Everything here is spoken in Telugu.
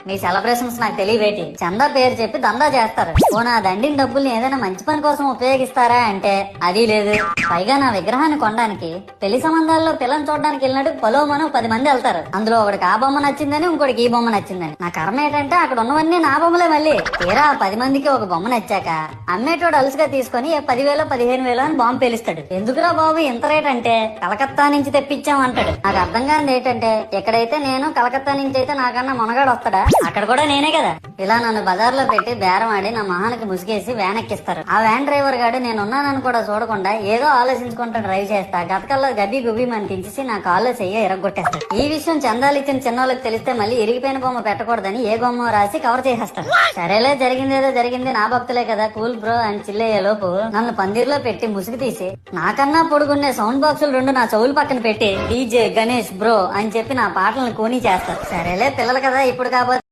మీ సెలబ్రేషన్స్ నాకు తెలియబేటి. చందా పేరు చెప్పి దందా చేస్తారు. ఓ నా దండిన డబ్బుల్ని ఏదైనా మంచి పని కోసం ఉపయోగిస్తారా అంటే అది లేదు. పైగా నా విగ్రహాన్ని కొనడానికి పెళ్లి సంబంధాల్లో పిల్లని చూడడానికి వెళ్ళినట్టు పొలవమని 10 మంది వెళ్తారు. అందులో ఒకడికి ఆ బొమ్మ నచ్చిందని, ఇంకోటికి ఈ బొమ్మ నచ్చిందని. నా కర్మ ఏంటంటే అక్కడ ఉన్నవన్నీ నా బొమ్మలే. మళ్ళీ తీరా 10 మందికి ఒక బొమ్మ నచ్చాక అమ్మేటోడు అలుసుగా తీసుకుని 10,000 15,000 అని బాంబు పేలుస్తాడు. ఎందుకురా బాబు ఇంత రేట్ అంటే కలకత్తా నుంచి తెప్పించాం అంటాడు. నాకు అర్థం కానిది ఏంటంటే ఎక్కడైతే నేను కలకత్తా నుంచి అయితే నాకన్నా మునగాడు వస్తాడా, అక్కడ కూడా నేనే కదా. ఇలా నన్ను బజార్లో పెట్టి బేరం ఆడి నా మొహానికి ముసుగేసి వ్యాన్ ఎక్కిస్తారు. ఆ వ్యాన్ డ్రైవర్ గాడు నేనున్నానని కూడా చూడకుండా ఏదో ఆలోచించుకుంటూ డ్రైవ్ చేస్తా. గతకల్లో గబ్బి గుబ్బి అని తించేసి నా కాల్లో చెయ్యి ఇరగొట్టేస్తాడు. ఈ విషయం చందాలు ఇచ్చిన చిన్నోళ్ళకి తెలిస్తే మళ్ళీ ఇరిగిపోయిన బొమ్మ పెట్టకూడదని ఏ బొమ్మ రాసి కవర్ చేసేస్తాడు. సరేలే జరిగిందేదో జరిగింది, నా భక్తులే కదా కూల్ బ్రో అని చిల్లయ్యే లోపు నన్ను పందిర్లో పెట్టి ముసుగు తీసి నాకన్నా పొడుగున్నే సౌండ్ బాక్సులు 2 నా చెవులు పక్కన పెట్టి డీజే గణేష్ బ్రో అని చెప్పి నా పాటలను కోనీ చేస్తారు. సరేలే పిల్లలు కదా ఇప్పుడు కాబట్టి